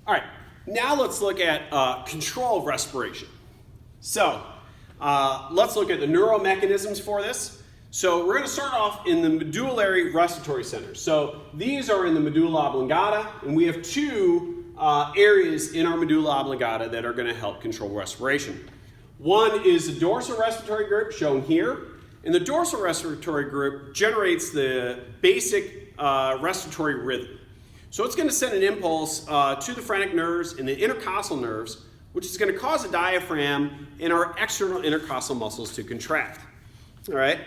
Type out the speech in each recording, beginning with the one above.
All right, now let's look at control of respiration. So let's look at the neuromechanisms for this. So we're going to start off in the medullary respiratory centers. So these are in the medulla oblongata, and we have two areas in our medulla oblongata that are going to help control respiration. One is the dorsal respiratory group, shown here. And the dorsal respiratory group generates the basic respiratory rhythm. So it's going to send an impulse to the phrenic nerves and the intercostal nerves, which is going to cause the diaphragm and our external intercostal muscles to contract. All right.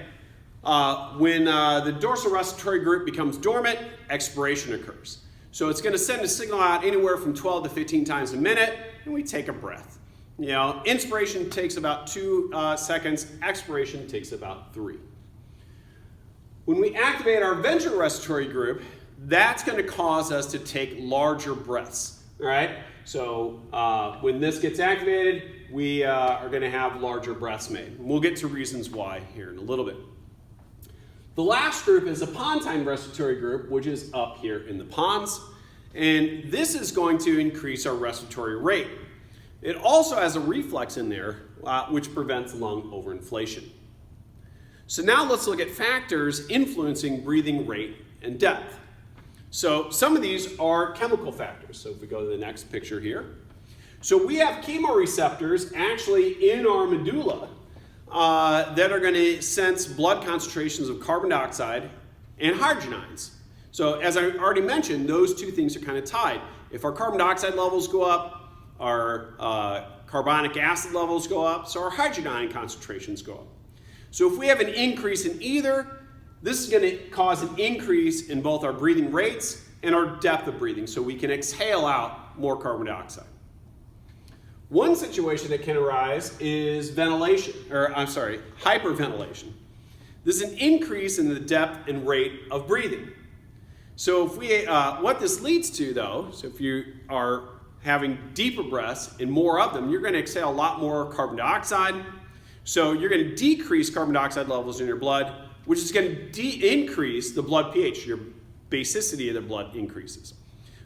When the dorsal respiratory group becomes dormant, expiration occurs. So it's going to send a signal out anywhere from 12 to 15 times a minute, and we take a breath. You know, inspiration takes about 2 seconds, expiration takes about 3. When we activate our ventral respiratory group, that's going to cause us to take larger breaths. All right. So when this gets activated, we are going to have larger breaths made. We'll get to reasons why here in a little bit. The last group is the pontine respiratory group, which is up here in the pons. And this is going to increase our respiratory rate. It also has a reflex in there, which prevents lung overinflation. So now let's look at factors influencing breathing rate and depth. So some of these are chemical factors. So if we go to the next picture here. So we have chemo receptors actually in our medulla that are going to sense blood concentrations of carbon dioxide and hydrogen ions. So as I already mentioned, those two things are kind of tied. If our carbon dioxide levels go up, our carbonic acid levels go up, so our hydrogen ion concentrations go up. So if we have an increase in either, this is going to cause an increase in both our breathing rates and our depth of breathing, so we can exhale out more carbon dioxide. One situation that can arise is hyperventilation. This is an increase in the depth and rate of breathing. So if we, what this leads to though, so if you are having deeper breaths and more of them, you're going to exhale a lot more carbon dioxide. So you're going to decrease carbon dioxide levels in your blood, which is going to increase the blood pH. Your basicity of the blood increases.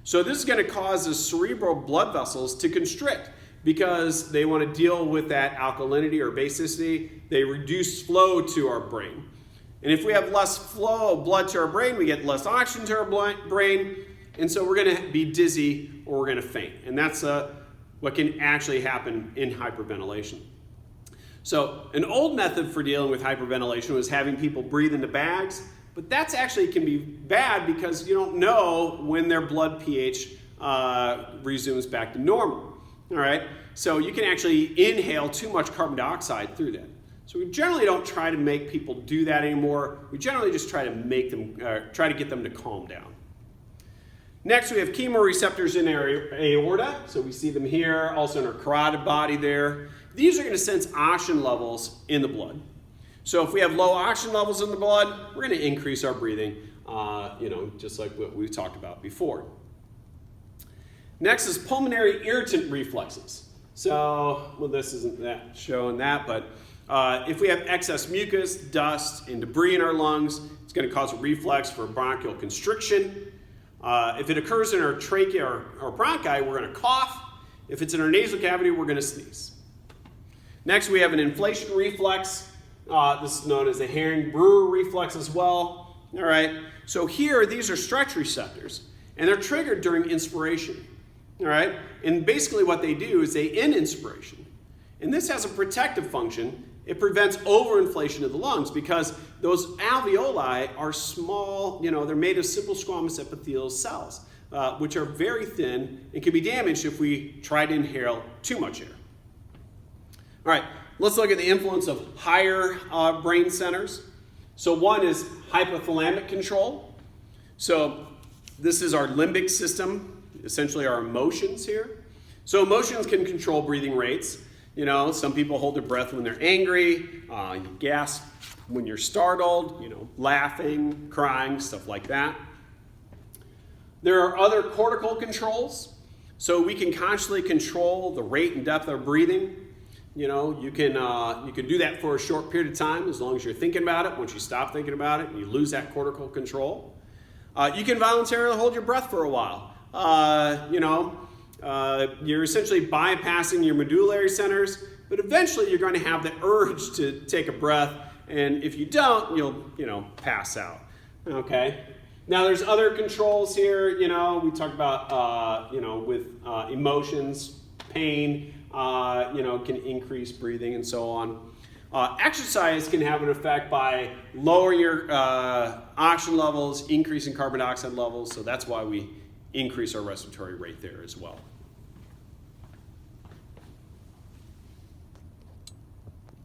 So this is going to cause the cerebral blood vessels to constrict because they want to deal with that alkalinity or basicity. They reduce flow to our brain. And if we have less flow of blood to our brain, we get less oxygen to our brain, and so we're going to be dizzy or we're going to faint. And that's what can actually happen in hyperventilation. So an old method for dealing with hyperventilation was having people breathe into bags, but that's actually can be bad because you don't know when their blood pH resumes back to normal. All right, so you can actually inhale too much carbon dioxide through that. So we generally don't try to make people do that anymore. We generally just try to make them, try to get them to calm down. Next, we have chemoreceptors in our aorta. So we see them here, also in our carotid body there. These are going to sense oxygen levels in the blood. So if we have low oxygen levels in the blood, we're going to increase our breathing, just like what we talked about before. Next is pulmonary irritant reflexes. So, well, this isn't that showing that, but if we have excess mucus, dust, and debris in our lungs, it's going to cause a reflex for bronchial constriction. If it occurs in our trachea or bronchi, we're going to cough. If it's in our nasal cavity, we're going to sneeze. Next, we have an inflation reflex. This is known as the Herring-Brewer reflex as well. All right. So here, these are stretch receptors, and they're triggered during inspiration. All right. And basically what they do is they end inspiration. And this has a protective function. It prevents overinflation of the lungs because those alveoli are small, they're made of simple squamous epithelial cells, which are very thin and can be damaged if we try to inhale too much air. All right, let's look at the influence of higher brain centers. So one is hypothalamic control. So this is our limbic system, essentially our emotions here. So emotions can control breathing rates. Some people hold their breath when they're angry, you gasp when you're startled, laughing, crying, stuff like that. There are other cortical controls. So we can consciously control the rate and depth of breathing. You can do that for a short period of time as long as you're thinking about it. Once you stop thinking about it, you lose that cortical control. You can voluntarily hold your breath for a while. you're essentially bypassing your medullary centers, but eventually you're going to have the urge to take a breath, and if you don't, you'll pass out. Okay. Now there's other controls here. We talked about with emotions, pain, can increase breathing and so on. Exercise can have an effect by lowering your oxygen levels, increasing carbon dioxide levels, so that's why we increase our respiratory rate there as well.